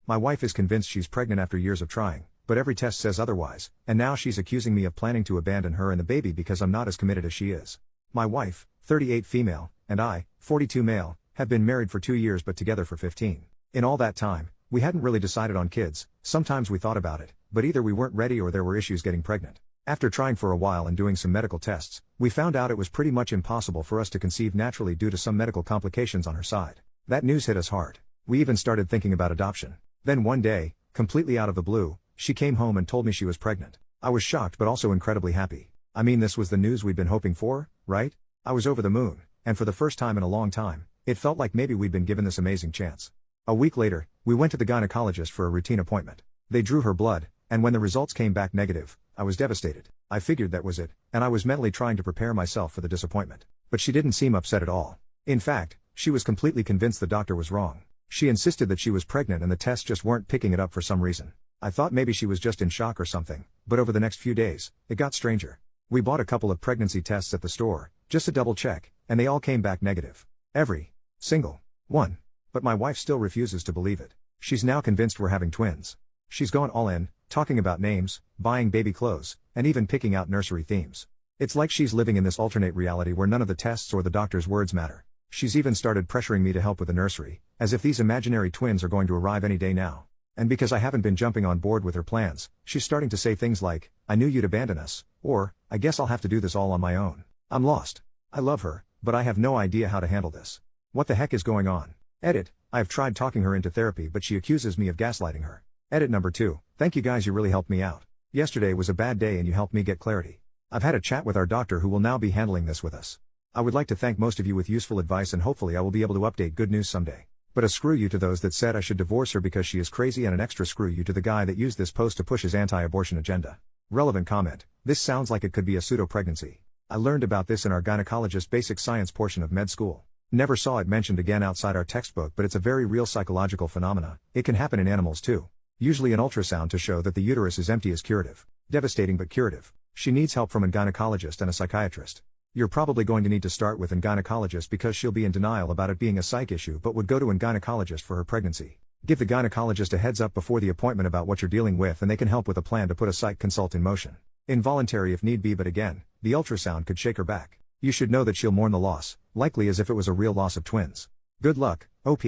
My wife is convinced she's pregnant after years of trying, but every test says otherwise, and now she's accusing me of planning to abandon her and the baby because I'm not as committed as she is. My wife, 38 female, and I, 42 male, have been married for 2 years but together for 15. In all that time, we hadn't really decided on kids. Sometimes we thought about it, but either we weren't ready or there were issues getting pregnant. After trying for a while and doing some medical tests, we found out it was pretty much impossible for us to conceive naturally due to some medical complications on her side. That news hit us hard. We even started thinking about adoption. Then one day, completely out of the blue, she came home and told me she was pregnant. I was shocked but also incredibly happy. I mean, this was the news we'd been hoping for, right? I was over the moon, and for the first time in a long time, it felt like maybe we'd been given this amazing chance. A week later, we went to the gynecologist for a routine appointment. They drew her blood, and when the results came back negative, I was devastated. I figured that was it, and I was mentally trying to prepare myself for the disappointment. But she didn't seem upset at all. In fact, she was completely convinced the doctor was wrong. She insisted that she was pregnant and the tests just weren't picking it up for some reason. I thought maybe she was just in shock or something, but over the next few days, it got stranger. We bought a couple of pregnancy tests at the store, just to double check, and they all came back negative. Every single one. But my wife still refuses to believe it. She's now convinced we're having twins. She's gone all in, talking about names, buying baby clothes, and even picking out nursery themes. It's like she's living in this alternate reality where none of the tests or the doctor's words matter. She's even started pressuring me to help with the nursery, as if these imaginary twins are going to arrive any day now. And because I haven't been jumping on board with her plans, she's starting to say things like, "I knew you'd abandon us," or, "I guess I'll have to do this all on my own." I'm lost. I love her, but I have no idea how to handle this. What the heck is going on? Edit. I have tried talking her into therapy but she accuses me of gaslighting her. Edit number 2. Thank you guys, you really helped me out. Yesterday was a bad day and you helped me get clarity. I've had a chat with our doctor who will now be handling this with us. I would like to thank most of you with useful advice and hopefully I will be able to update good news someday. But a screw you to those that said I should divorce her because she is crazy, and an extra screw you to the guy that used this post to push his anti-abortion agenda. Relevant comment. This sounds like it could be a pseudo-pregnancy. I learned about this in our gynecologist basic science portion of med school. Never saw it mentioned again outside our textbook, but it's a very real psychological phenomena. It can happen in animals too. Usually an ultrasound to show that the uterus is empty is curative. Devastating but curative. She needs help from a gynecologist and a psychiatrist. You're probably going to need to start with a gynecologist because she'll be in denial about it being a psych issue but would go to a gynecologist for her pregnancy. Give the gynecologist a heads up before the appointment about what you're dealing with and they can help with a plan to put a psych consult in motion. Involuntary if need be, but again, the ultrasound could shake her back. You should know that she'll mourn the loss, likely as if it was a real loss of twins. Good luck, OP.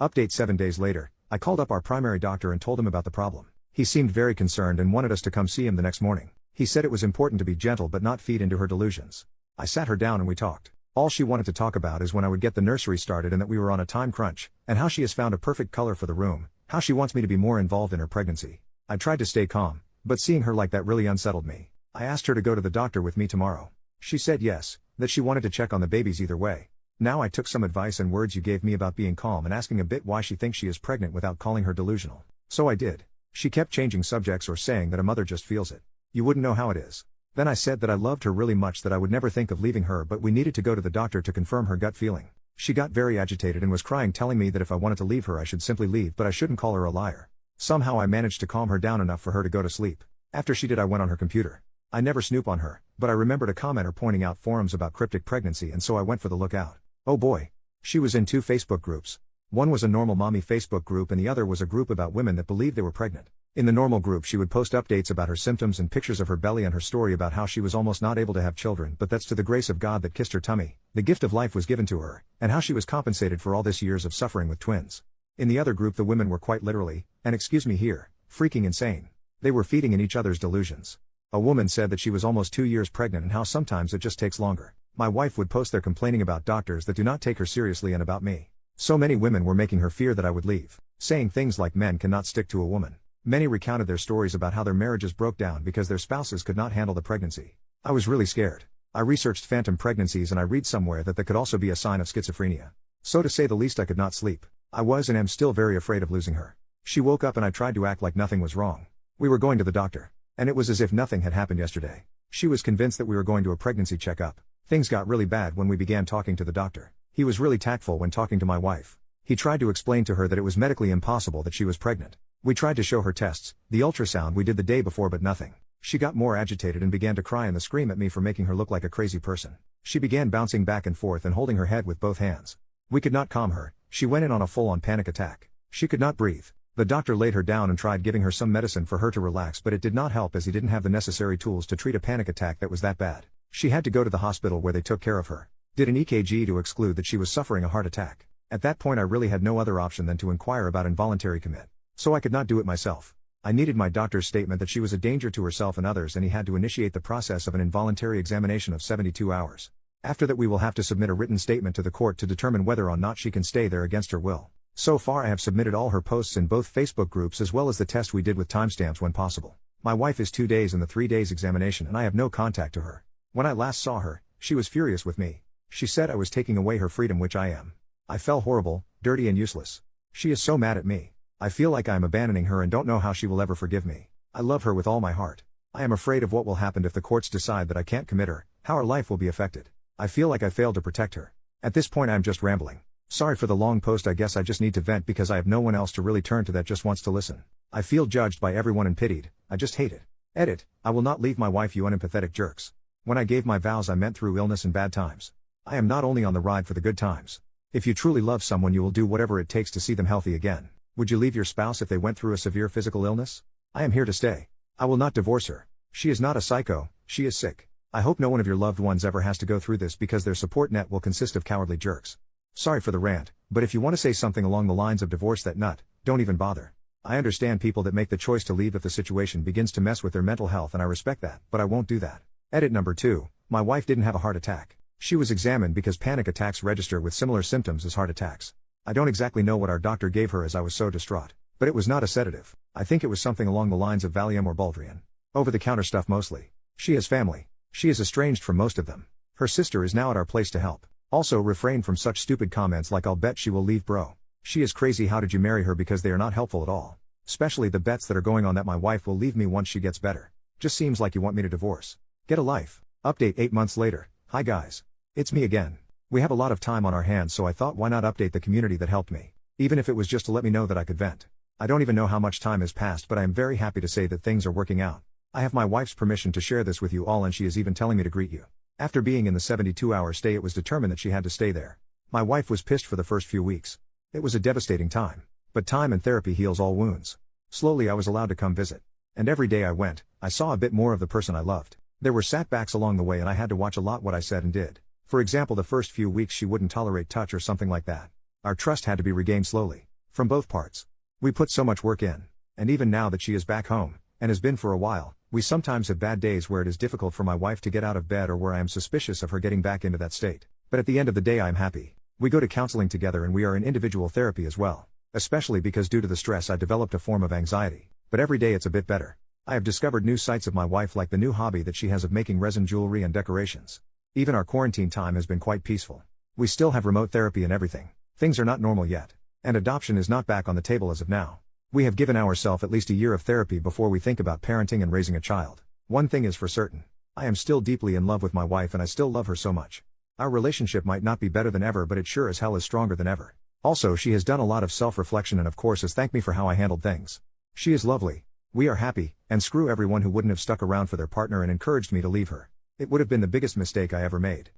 Update 7 days later, I called up our primary doctor and told him about the problem. He seemed very concerned and wanted us to come see him the next morning. He said it was important to be gentle but not feed into her delusions. I sat her down and we talked. All she wanted to talk about is when I would get the nursery started and that we were on a time crunch, and how she has found a perfect color for the room, how she wants me to be more involved in her pregnancy. I tried to stay calm, but seeing her like that really unsettled me. I asked her to go to the doctor with me tomorrow. She said yes, that she wanted to check on the babies either way. Now I took some advice and words you gave me about being calm and asking a bit why she thinks she is pregnant without calling her delusional. So I did. She kept changing subjects or saying that a mother just feels it. You wouldn't know how it is. Then I said that I loved her really much, that I would never think of leaving her, but we needed to go to the doctor to confirm her gut feeling. She got very agitated and was crying, telling me that if I wanted to leave her I should simply leave, but I shouldn't call her a liar. Somehow I managed to calm her down enough for her to go to sleep. After she did, I went on her computer. I never snoop on her, but I remembered a commenter pointing out forums about cryptic pregnancy, and so I went for the lookout. Oh boy. She was in 2 Facebook groups. One was a normal mommy Facebook group and the other was a group about women that believed they were pregnant. In the normal group she would post updates about her symptoms and pictures of her belly and her story about how she was almost not able to have children, but that's to the grace of God that kissed her tummy, the gift of life was given to her, and how she was compensated for all this years of suffering with twins. In the other group the women were quite literally, and excuse me here, freaking insane. They were feeding in each other's delusions. A woman said that she was almost 2 years pregnant and how sometimes it just takes longer. My wife would post there complaining about doctors that do not take her seriously and about me. So many women were making her fear that I would leave, saying things like men cannot stick to a woman. Many recounted their stories about how their marriages broke down because their spouses could not handle the pregnancy. I was really scared. I researched phantom pregnancies and I read somewhere that could also be a sign of schizophrenia. So to say the least I could not sleep. I was and am still very afraid of losing her. She woke up and I tried to act like nothing was wrong. We were going to the doctor. And it was as if nothing had happened yesterday. She was convinced that we were going to a pregnancy checkup. Things got really bad when we began talking to the doctor. He was really tactful when talking to my wife. He tried to explain to her that it was medically impossible that she was pregnant. We tried to show her tests, the ultrasound we did the day before, but nothing. She got more agitated and began to cry and scream at me for making her look like a crazy person. She began bouncing back and forth and holding her head with both hands. We could not calm her. She went in on a full-on panic attack. She could not breathe. The doctor laid her down and tried giving her some medicine for her to relax, but it did not help as he didn't have the necessary tools to treat a panic attack that was that bad. She had to go to the hospital where they took care of her. Did an EKG to exclude that she was suffering a heart attack. At that point I really had no other option than to inquire about involuntary commit. So I could not do it myself. I needed my doctor's statement that she was a danger to herself and others, and he had to initiate the process of an involuntary examination of 72 hours. After that we will have to submit a written statement to the court to determine whether or not she can stay there against her will. So far I have submitted all her posts in both Facebook groups as well as the test we did with timestamps when possible. My wife is 2 days in the 3 days examination and I have no contact to her. When I last saw her, she was furious with me. She said I was taking away her freedom, which I am. I felt horrible, dirty and useless. She is so mad at me. I feel like I am abandoning her and don't know how she will ever forgive me. I love her with all my heart. I am afraid of what will happen if the courts decide that I can't commit her, how her life will be affected. I feel like I failed to protect her. At this point I am just rambling. Sorry for the long post, I guess I just need to vent because I have no one else to really turn to that just wants to listen. I feel judged by everyone and pitied, I just hate it. Edit, I will not leave my wife, you unempathetic jerks. When I gave my vows I meant through illness and bad times. I am not only on the ride for the good times. If you truly love someone you will do whatever it takes to see them healthy again. Would you leave your spouse if they went through a severe physical illness? I am here to stay. I will not divorce her. She is not a psycho, she is sick. I hope no one of your loved ones ever has to go through this because their support net will consist of cowardly jerks. Sorry for the rant, but if you want to say something along the lines of divorce that nut, don't even bother. I understand people that make the choice to leave if the situation begins to mess with their mental health and I respect that, but I won't do that. Edit number 2, my wife didn't have a heart attack. She was examined because panic attacks register with similar symptoms as heart attacks. I don't exactly know what our doctor gave her as I was so distraught, but it was not a sedative. I think it was something along the lines of Valium or Baldrian. Over-the-counter stuff mostly. She has family. She is estranged from most of them. Her sister is now at our place to help. Also refrain from such stupid comments like I'll bet she will leave bro. She is crazy, how did you marry her, because they are not helpful at all. Especially the bets that are going on that my wife will leave me once she gets better. Just seems like you want me to divorce. Get a life. Update 8 months later. Hi guys. It's me again. We have a lot of time on our hands, so I thought why not update the community that helped me. Even if it was just to let me know that I could vent. I don't even know how much time has passed, but I am very happy to say that things are working out. I have my wife's permission to share this with you all and she is even telling me to greet you. After being in the 72-hour stay it was determined that she had to stay there. My wife was pissed for the first few weeks. It was a devastating time. But time and therapy heals all wounds. Slowly I was allowed to come visit. And every day I went, I saw a bit more of the person I loved. There were setbacks along the way and I had to watch a lot what I said and did. For example, the first few weeks she wouldn't tolerate touch or something like that. Our trust had to be regained slowly. From both parts. We put so much work in. And even now that she is back home, and has been for a while, we sometimes have bad days where it is difficult for my wife to get out of bed or where I am suspicious of her getting back into that state. But at the end of the day I am happy. We go to counseling together and we are in individual therapy as well. Especially because due to the stress I developed a form of anxiety. But every day it's a bit better. I have discovered new sides of my wife, like the new hobby that she has of making resin jewelry and decorations. Even our quarantine time has been quite peaceful. We still have remote therapy and everything. Things are not normal yet. And adoption is not back on the table as of now. We have given ourselves at least a year of therapy before we think about parenting and raising a child. One thing is for certain. I am still deeply in love with my wife and I still love her so much. Our relationship might not be better than ever, but it sure as hell is stronger than ever. Also, she has done a lot of self-reflection and of course has thanked me for how I handled things. She is lovely. We are happy, and screw everyone who wouldn't have stuck around for their partner and encouraged me to leave her. It would have been the biggest mistake I ever made.